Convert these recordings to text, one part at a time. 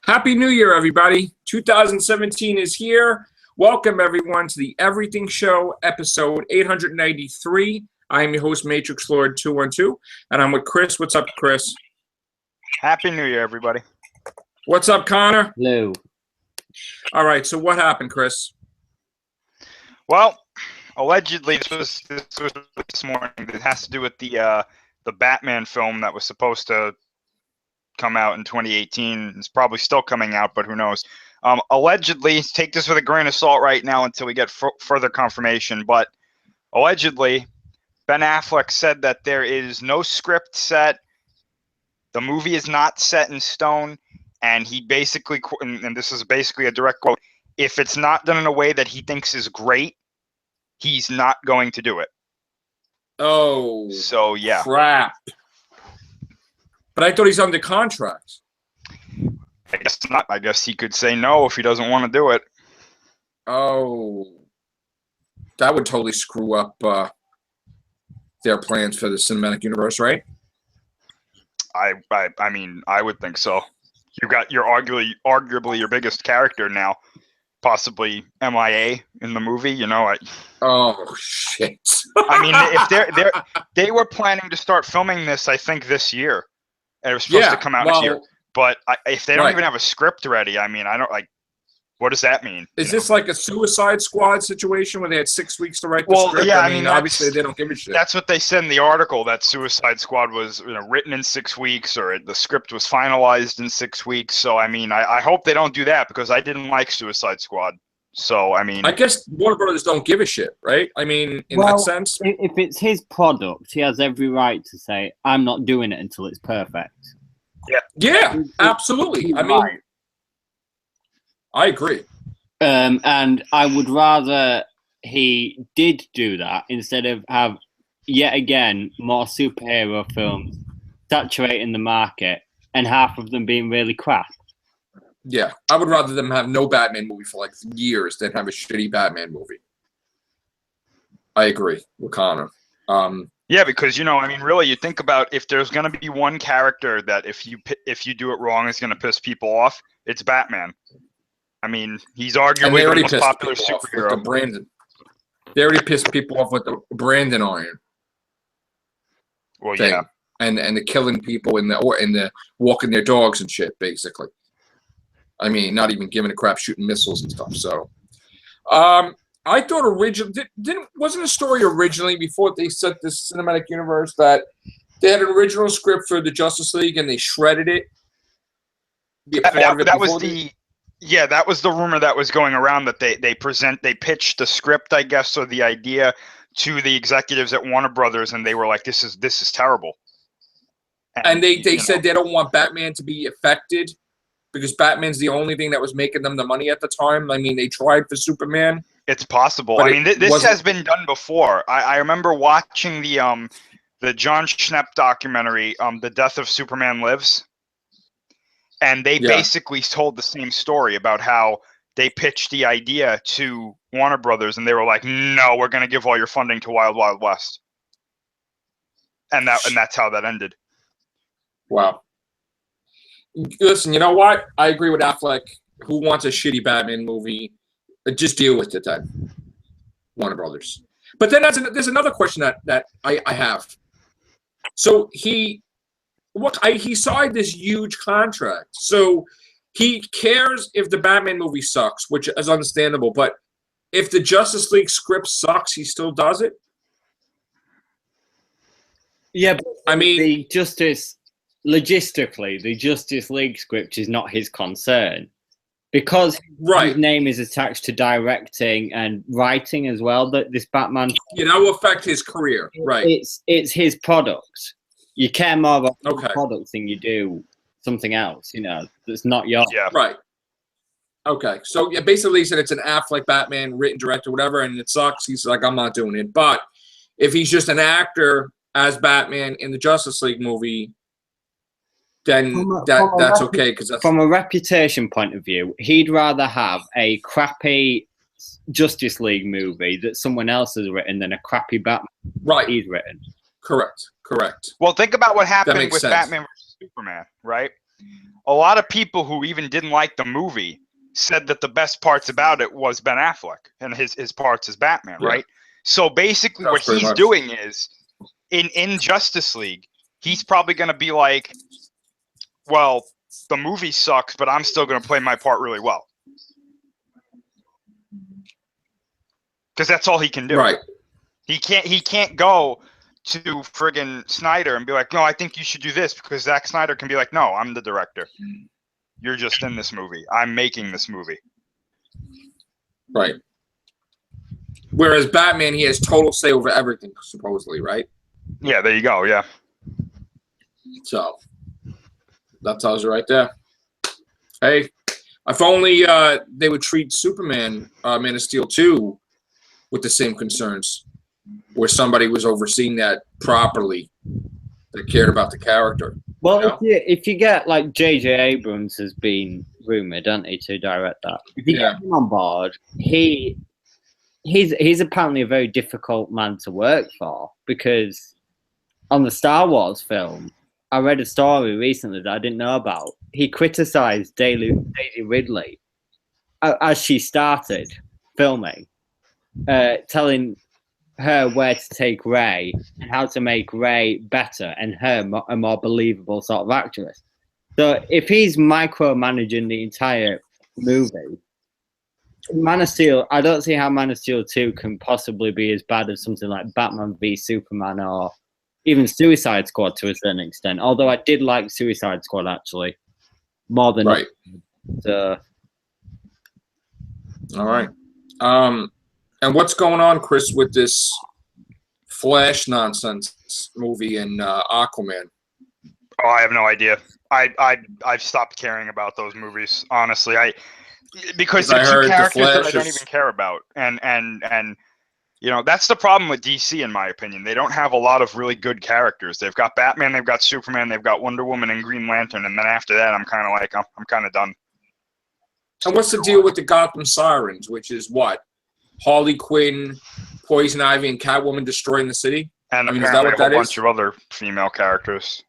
Happy New Year, everybody. 2017 is here. Welcome, everyone, to the Everything Show, episode 893. I am your host, Matrix Lord 212, and I'm with Chris. What's up, Chris? Happy New Year, everybody. What's up, Connor? Hello. All right, so what happened, Chris? Well, allegedly, this was this morning. It has to do with the Batman film that was supposed to come out in 2018. It's probably still coming out, but who knows? Allegedly, take this with a grain of salt right now until we get further confirmation, but allegedly, Ben Affleck said that there is no script set. The movie is not set in stone, and he basically, and this is basically a direct quote, if it's not done in a way that he thinks is great, he's not going to do it. Oh, so yeah. Crap. But I thought he's under contract. I guess not. I guess he could say no if he doesn't want to do it. Oh, that would totally screw up their plans for the cinematic universe, right? I mean, I would think so. You got your arguably your biggest character now, possibly MIA in the movie. You know, oh shit. I mean, if they were planning to start filming this, I think this year, and it was supposed to come out next year. But if they don't even have a script ready, I mean, I don't like. What does that mean? Is this like a Suicide Squad situation where they had 6 weeks to write the script? Yeah, I mean obviously they don't give a shit. That's what they said in the article, that Suicide Squad was written in 6 weeks, or the script was finalized in 6 weeks. So, I mean, I hope they don't do that, because I didn't like Suicide Squad. So, I mean... I guess Warner Brothers don't give a shit, right? I mean, in that sense? If it's his product, he has every right to say, I'm not doing it until it's perfect. Yeah, absolutely. I mean, I agree. And I would rather he did do that instead of have, yet again, more superhero films saturating the market and half of them being really crap. Yeah, I would rather them have no Batman movie for like years than have a shitty Batman movie. I agree with Connor. Yeah, because, you know, I mean, really, you think about if there's going to be one character that if you do it wrong is going to piss people off, it's Batman. I mean, he's arguably the most popular superhero. They already pissed people off with the Brandon Iron. Well, thing. yeah, and the killing people in the walking their dogs and shit, basically. I mean, not even giving a crap, shooting missiles and stuff. So, I thought originally wasn't a story originally before they set this cinematic universe that they had an original script for the Justice League and they shredded it. That was the rumor that was going around, that they pitched the script, I guess, or the idea to the executives at Warner Brothers, and they were like, "This is terrible." And they said they don't want Batman to be affected because Batman's the only thing that was making them the money at the time. I mean, they tried for Superman. It's possible. I mean, this has been done before. I remember watching the John Schnepp documentary, "The Death of Superman Lives." And they basically told the same story about how they pitched the idea to Warner Brothers, and they were like, "No, we're going to give all your funding to Wild Wild West," and that's how that ended. Wow. Listen, you know what? I agree with Affleck. Who wants a shitty Batman movie? Just deal with it then, Warner Brothers. But then there's another question that I have. So he signed this huge contract. So he cares if the Batman movie sucks, which is understandable. But if the Justice League script sucks, he still does it? Yeah, but I mean, logistically, the Justice League script is not his concern. Because his name is attached to directing and writing as well, that this Batman... that will affect his career, right? It's his product. You care more about the product than you do something else, that's not yours. Yeah. Right. Okay. So, basically he said it's an Affleck Batman, written, director, whatever, and it sucks. He's like, I'm not doing it. But if he's just an actor as Batman in the Justice League movie, then that's okay. From a reputation point of view, he'd rather have a crappy Justice League movie that someone else has written than a crappy Batman he's written. Correct. Well, think about what happened with Batman vs. Superman, right? a lot of people who even didn't like the movie said that the best parts about it was Ben Affleck and his parts as Batman, Yeah. right? So basically what That's pretty he's much. doing is, in Justice League, he's probably going to be like, well, the movie sucks, but I'm still going to play my part really well. Because that's all he can do. Right. He can't go to friggin' Snyder and be like, no, I think you should do this, because Zack Snyder can be like, no, I'm the director. You're just in this movie. I'm making this movie. Right. Whereas Batman, he has total say over everything, supposedly, right? Yeah, there you go. Yeah. So that tells you right there. Hey, if only they would treat Superman, Man of Steel 2, with the same concerns, where somebody was overseeing that properly, that cared about the character. Well, You know? if you get like J.J. Abrams has been rumored, hasn't he, to direct that? If you Yeah. get him on board, he's apparently a very difficult man to work for, because on the Star Wars film, I read a story recently that I didn't know about. He criticized Daisy Ridley as she started filming, telling her where to take Rey and how to make Rey better and her a more believable sort of actress. So if he's micromanaging the entire movie, Man of Steel, I don't see how Man of Steel 2 can possibly be as bad as something like Batman v Superman or even Suicide Squad to a certain extent. Although I did like Suicide Squad actually more than Right. So. All right. And what's going on, Chris, with this Flash nonsense movie and Aquaman? Oh, I have no idea. I've stopped caring about those movies, honestly. Because they're two characters that I don't even care about, and you know, that's the problem with DC, in my opinion. They don't have a lot of really good characters. They've got Batman, they've got Superman, they've got Wonder Woman and Green Lantern, and then after that, I'm kind of like, I'm kind of done. And what's the deal with the Gotham Sirens, which is what? Harley Quinn, Poison Ivy, and Catwoman destroying the city? And I mean, is that apparently what a whole that bunch is? of other female characters.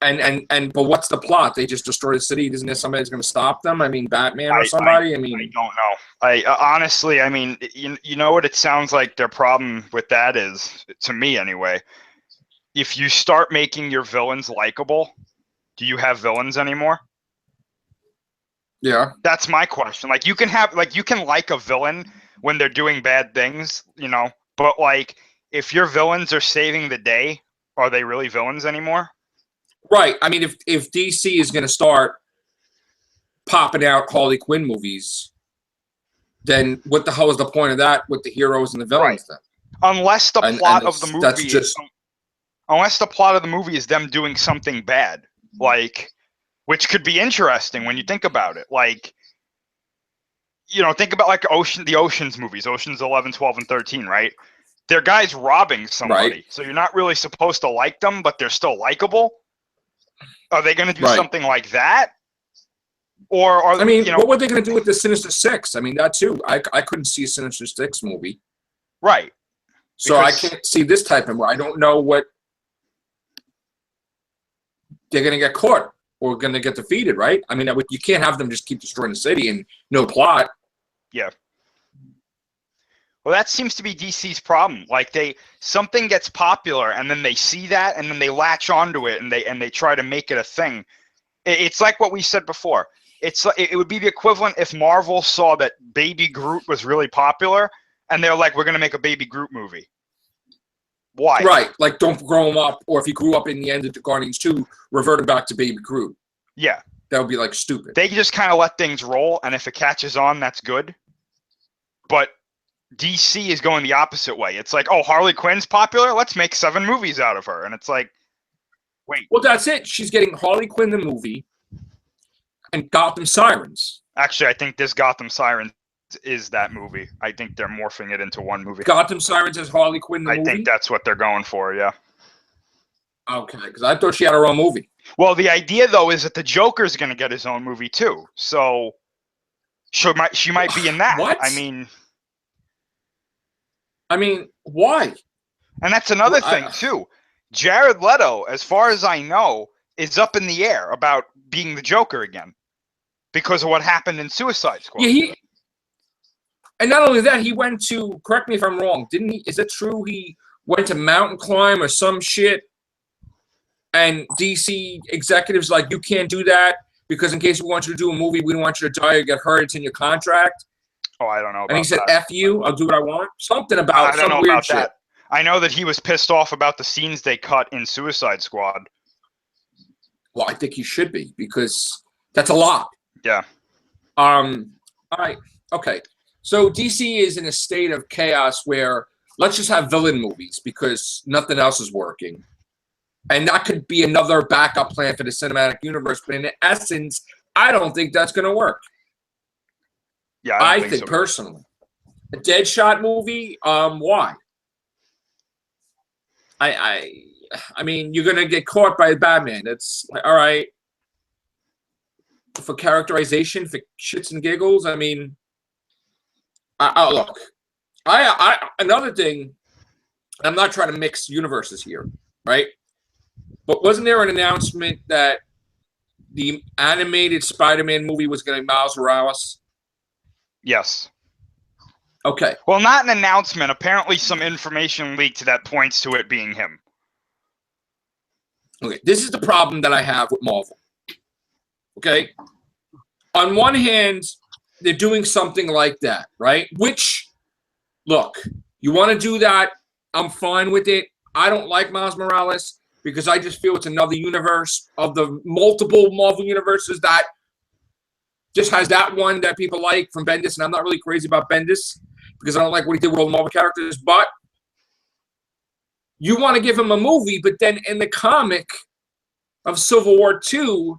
But what's the plot? They just destroy the city. Isn't there somebody that's going to stop them? I mean, Batman or somebody? I mean, I don't know. I honestly, I mean, you know what it sounds like their problem with that is, to me anyway, if you start making your villains likable, do you have villains anymore? yeah. That's my question. Like, you can like a villain when they're doing bad things, you know, but like, if your villains are saving the day, are they really villains anymore? Right. I mean, if DC is going to start popping out Harley Quinn movies, then what the hell is the point of that with the heroes and the villains then? Unless the plot of the movie unless the plot of the movie is them doing something bad, like, which could be interesting when you think about it. Like, you know, think about like the Oceans movies, Oceans 11, 12, and 13, right? They're guys robbing somebody, Right. so you're not really supposed to like them, but they're still likable. Are they going to do something like that? Or are, I mean, you know, what were they going to do with the Sinister Six? I mean, that too. I couldn't see a Sinister Six movie. right. So I can't see this type of movie. I don't know what they're going to get caught or going to get defeated, right? I mean, you can't have them just keep destroying the city and no plot. Yeah. Well, that seems to be DC's problem. Like, something gets popular and then they see that and then they latch onto it and they try to make it a thing. It's like what we said before. It would be the equivalent if Marvel saw that Baby Groot was really popular and they're like, we're going to make a Baby Groot movie. Why? Right. Like, don't grow him up, or if he grew up in the end of the Guardians 2, reverted back to Baby Groot. Yeah. That would be, like, stupid. They just kind of let things roll, and if it catches on, that's good. But DC is going the opposite way. It's like, oh, Harley Quinn's popular? Let's make 7 movies out of her. And it's like, wait. Well, that's it. She's getting Harley Quinn the movie and Gotham Sirens. Actually, I think this Gotham Sirens is that movie. I think they're morphing it into one movie. Gotham Sirens as Harley Quinn the movie? I think that's what they're going for, yeah. Okay, because I thought she had her own movie. Well, the idea, though, is that the Joker's going to get his own movie, too. So she might be in that. What? I mean, why? And that's another thing, too. Jared Leto, as far as I know, is up in the air about being the Joker again because of what happened in Suicide Squad. Yeah, and not only that, he went to, correct me if I'm wrong, didn't he? Is that true? He went to mountain climb or some shit, and DC executives like, you can't do that because in case we want you to do a movie, we don't want you to die or get hurt. It's in your contract. Oh, I don't know about And he said, that. F you, I'll do what I want. Something about I don't some know weird about shit. that. I know that he was pissed off about the scenes they cut in Suicide Squad. Well, I think he should be because that's a lot. Yeah. All right. Okay. So DC is in a state of chaos where let's just have villain movies because nothing else is working. And that could be another backup plan for the cinematic universe. But in essence, I don't think that's going to work. Yeah, I don't think so. personally. A Deadshot movie, why? I mean, you're going to get caught by Batman. It's like, all right. For characterization, for shits and giggles, I mean, look, another thing, I'm not trying to mix universes here, right? But wasn't there an announcement that the animated Spider-Man movie was going to be Miles Morales? Yes. Okay. Well, not an announcement. Apparently some information leaked that points to it being him. Okay. This is the problem that I have with Marvel. Okay. On one hand, they're doing something like that, right? Which, look, you want to do that, I'm fine with it. I don't like Miles Morales because I just feel it's another universe of the multiple Marvel universes that just has that one that people like from Bendis, and I'm not really crazy about Bendis because I don't like what he did with all the Marvel characters, but you want to give him a movie, but then in the comic of Civil War II,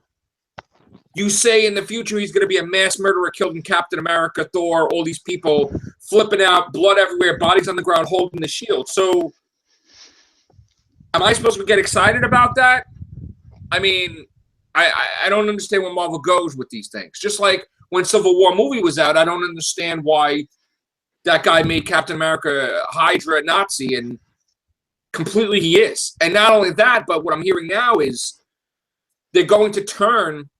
you say in the future he's going to be a mass murderer killed in Captain America, Thor, all these people flipping out, blood everywhere, bodies on the ground holding the shield. So am I supposed to get excited about that? I mean, I don't understand where Marvel goes with these things. Just like when Civil War movie was out, I don't understand why that guy made Captain America Hydra Nazi, and completely he is. And not only that, but what I'm hearing now is they're going to turn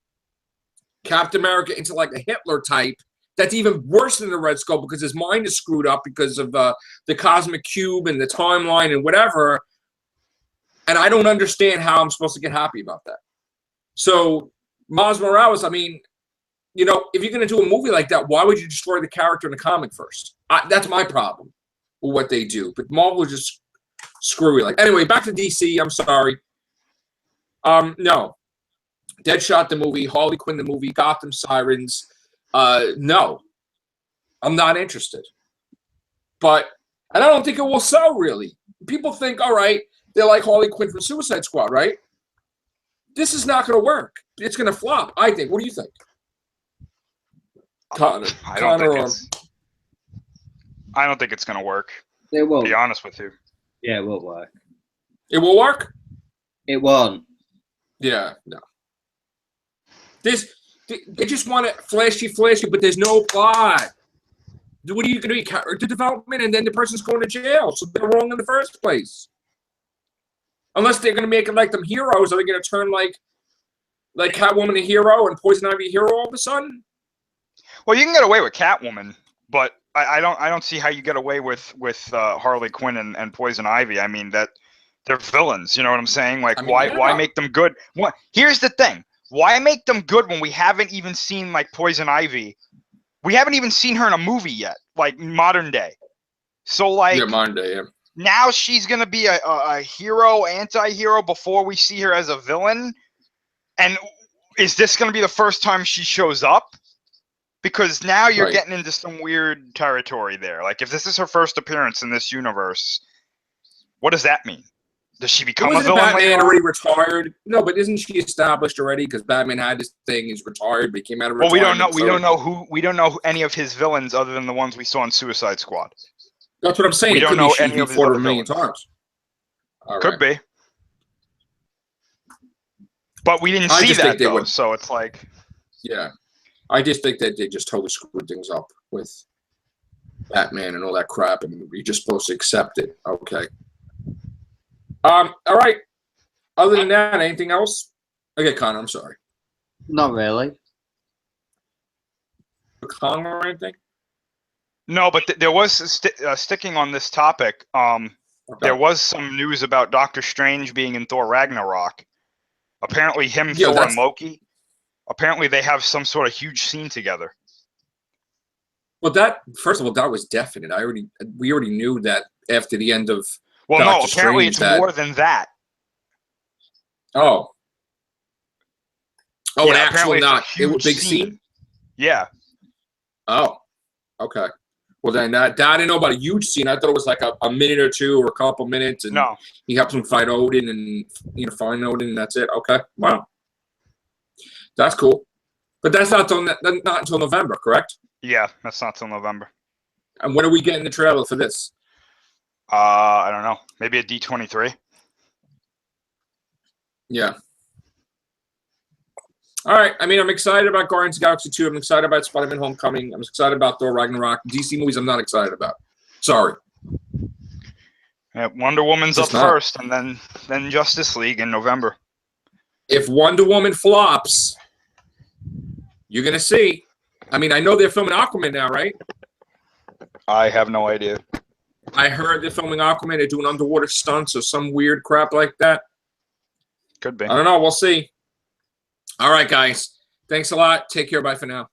Captain America into like a Hitler type that's even worse than the Red Skull because his mind is screwed up because of the cosmic cube and the timeline and whatever. And I don't understand how I'm supposed to get happy about that. So Miles Morales, I mean, you know, if you're going to do a movie like that, why would you destroy the character in the comic first? That's my problem with what they do. But Marvel is just screwy. Like, anyway, back to DC. I'm sorry. No. Deadshot the movie, Harley Quinn the movie, Gotham Sirens. No. I'm not interested. And I don't think it will sell, really. People think, all right, they're like Harley Quinn from Suicide Squad, right? This is not going to work. It's going to flop, I think. What do you think? Connor, I don't think it's going to work. It won't. To be honest with you. Yeah, it won't work. It will work? It won't. Yeah, no. They just want it flashy, but there's no plot. What are you going to do? Character development, and then the person's going to jail, so they're wrong in the first place. Unless they're going to make it like them heroes, are they going to turn like Catwoman a hero and Poison Ivy a hero all of a sudden? Well, you can get away with Catwoman, but I don't see how you get away with Harley Quinn and Poison Ivy. I mean, that they're villains. You know what I'm saying? Like, why make them good? Here's the thing: why make them good when we haven't even seen like Poison Ivy? We haven't even seen her in a movie yet, like modern day. So like, yeah, modern day. Yeah. Now she's gonna be a hero, anti-hero before we see her as a villain. And is this gonna be the first time she shows up? Because now you're getting into some weird territory there. Like, if this is her first appearance in this universe, what does that mean? Does she become a villain? Batman already retired? No, but isn't she established already? Because Batman had this thing; he's retired, but he came out of retirement. Well, we don't know any of his villains other than the ones we saw in Suicide Squad. That's what I'm saying. We don't know any of his other villains. Could be. But we didn't see that, though, so it's like... Yeah. I just think that they just totally screwed things up with Batman and all that crap, and you're just supposed to accept it. Okay. All right. Other than that, anything else? Okay, Connor, I'm sorry. Not really. Kong or anything? No, but there was sticking on this topic. Okay. There was some news about Doctor Strange being in Thor Ragnarok. Apparently, him, Yeah, Thor, and Loki. Apparently, they have some sort of huge scene together. Well, that first of all, that was definite. We already knew that after the end of. Well, Doctor no, apparently Strange, it's more than that. Oh. Oh, Yeah, an actual apparently it's a not huge big scene. scene. Yeah. Oh, okay. Well, then that I didn't know about a huge scene. I thought it was like a minute or two or a couple minutes, and No. he helps him fight Odin and find Odin, and that's it. Okay, wow, that's cool. But that's not until November, correct? Yeah, that's not till November. And when are we getting the trailer for this? I don't know. Maybe a D23. Yeah. All right. I mean, I'm excited about Guardians of the Galaxy 2. I'm excited about Spider-Man Homecoming. I'm excited about Thor Ragnarok. DC movies I'm not excited about. Sorry. Yeah, Wonder Woman's Just up not. first, and then Justice League in November. If Wonder Woman flops, you're going to see. I mean, I know they're filming Aquaman now, right? I have no idea. I heard they're filming Aquaman. They're doing underwater stunts or some weird crap like that. Could be. I don't know. We'll see. All right, guys. Thanks a lot. Take care. Bye for now.